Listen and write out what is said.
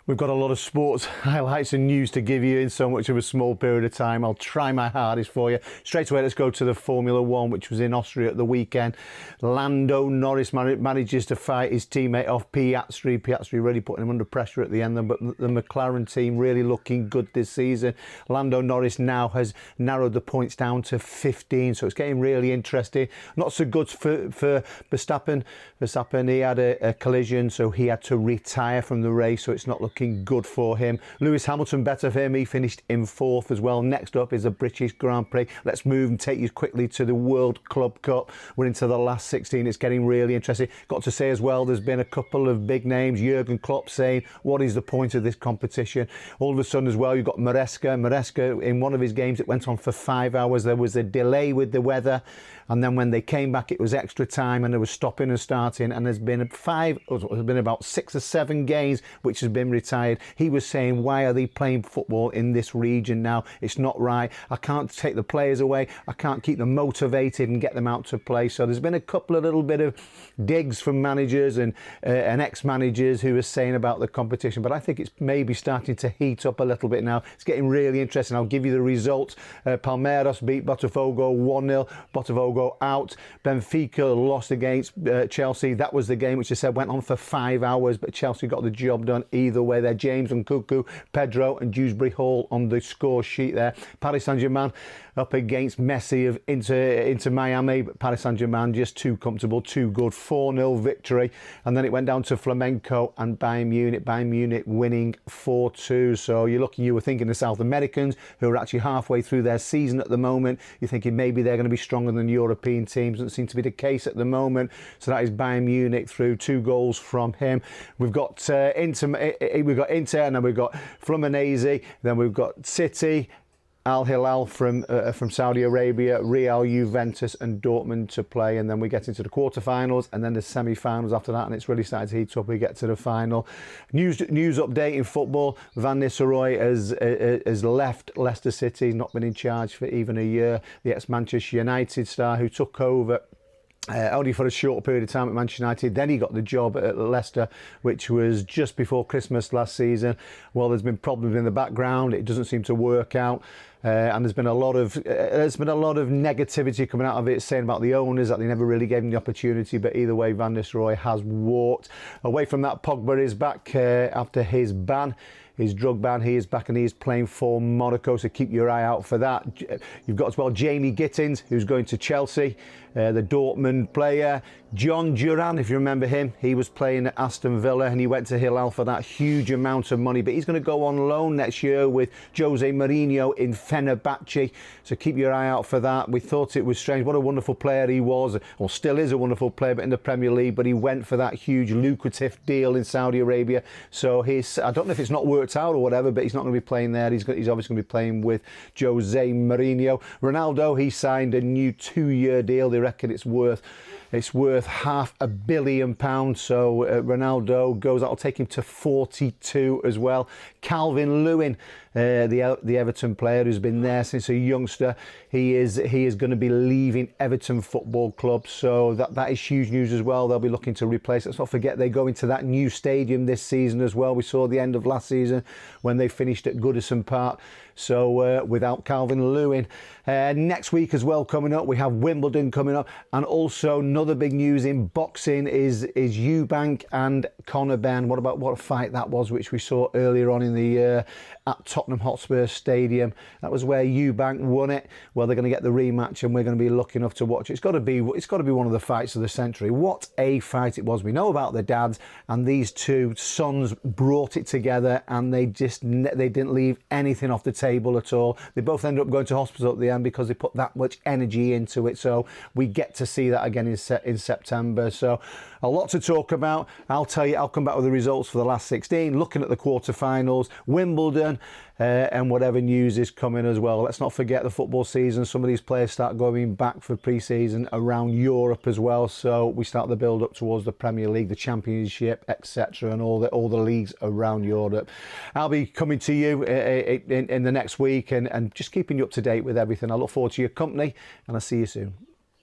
We've got a lot of sports highlights and news to give you in so much of a small period of time. I'll try my hardest for you. Straight away, let's go to the Formula One, which was in Austria at the weekend. Lando Norris manages to fight his teammate off, Piastri. Piastri really putting him under pressure at the end, but the McLaren team really looking good this season. Lando Norris now has narrowed the points down to 15, so it's getting really interesting. Not so good for Verstappen. Verstappen, he had a collision, so he had to retire from the race, so it's not looking good for him. Lewis Hamilton, better for him. He finished in 4th as well. Next up is the British Grand Prix. Let's move and take you quickly to the World Club Cup. We're into the last 16. It's getting really interesting. Got to say as well, there's been a couple of big names. Jurgen Klopp saying, what is the point of this competition? All of a sudden as well, you've got Maresca. Maresca, in one of his games, it went on for 5 hours. There was a delay with the weather. And then when they came back, it was extra time and there was stopping and starting. And there's been about 6 or 7 games which has been retired. He was saying, why are they playing football in this region now? It's not right. I can't take the players away. I can't keep them motivated and get them out to play. So there's been a couple of little bit of digs from managers and ex-managers who are saying about the competition. But I think it's maybe starting to heat up a little bit now. It's getting really interesting. I'll give you the results. Palmeiras beat Botafogo 1-0. Botafogo out. Benfica lost against Chelsea. That was the game which I said went on for 5 hours, but Chelsea got the job done either way there. James and Cuckoo, Pedro and Dewsbury Hall on the score sheet there. Paris Saint-Germain up against Messi of Inter Miami, but Paris Saint-Germain just too comfortable, too good. 4-0 victory, and then it went down to Flamenco and Bayern Munich. Bayern Munich winning 4-2. So you were thinking the South Americans, who are actually halfway through their season at the moment. You're thinking maybe they're going to be stronger than European teams. Doesn't seem to be the case at the moment. So that is Bayern Munich through 2 goals from him. We've got Inter, and then we've got Fluminense, then we've got City, Al Hilal from Saudi Arabia, Real, Juventus and Dortmund to play, and then we get into the quarterfinals and then the semi-finals after that, and it's really starting to heat up. We get to the final. News update in football: Van Nistelrooy has left Leicester City. He's not been in charge for even a year. The ex-Manchester United star who took over only for a short period of time at Manchester United. Then he got the job at Leicester, which was just before Christmas last season. Well, there's been problems in the background. It doesn't seem to work out. And there's been a lot of negativity coming out of it, saying about the owners that they never really gave him the opportunity. But either way, Van Nistelrooy has walked away from that. Pogba is back after his ban. His drug ban. He is back and he is playing for Monaco, so keep your eye out for that. You've got as well Jamie Gittins, who's going to Chelsea, the Dortmund player. John Duran, if you remember him, he was playing at Aston Villa and he went to Hilal for that huge amount of money, but he's going to go on loan next year with Jose Mourinho in Fenerbahce, so keep your eye out for that. We thought it was strange. What a wonderful player he was, or still is a wonderful player, but in the Premier League, but he went for that huge lucrative deal in Saudi Arabia, so I don't know if it's not worked out or whatever, but he's not going to be playing there. He's obviously going to be playing with Jose Mourinho. Ronaldo, he signed a new 2-year deal. They reckon it's worth £500 million. So Ronaldo goes. That'll take him to 42 as well. Calvin Lewin, the Everton player who's been there since a youngster, he is going to be leaving Everton Football Club. So that is huge news as well. They'll be looking to replace. Let's not forget they go into that new stadium this season as well. We saw the end of last season when they finished at Goodison Park. So without Calvin Lewin. Next week as well coming up, we have Wimbledon coming up, and also another big news in boxing is Eubank and Conor Benn. What a fight that was, which we saw earlier on in the year at Tottenham Hotspur Stadium. That was where Eubank won it. Well, they're going to get the rematch, and we're going to be lucky enough to watch it. It's got to be one of the fights of the century. What a fight it was. We know about the dads, and these two sons brought it together, and they didn't leave anything off the table at all. They both ended up going to hospital at the end because they put that much energy into it. So we get to see that again in September. So a lot to talk about. I'll tell you, I'll come back with the results for the last 16, looking at the quarterfinals, Wimbledon, and whatever news is coming as well. Let's not forget the football season. Some of these players start going back for pre-season around Europe as well. So we start the build up towards the Premier League, the Championship, etc., and all the leagues around Europe. I'll be coming to you in the next week and just keeping you up to date with everything. I look forward to your company, and I'll see you soon.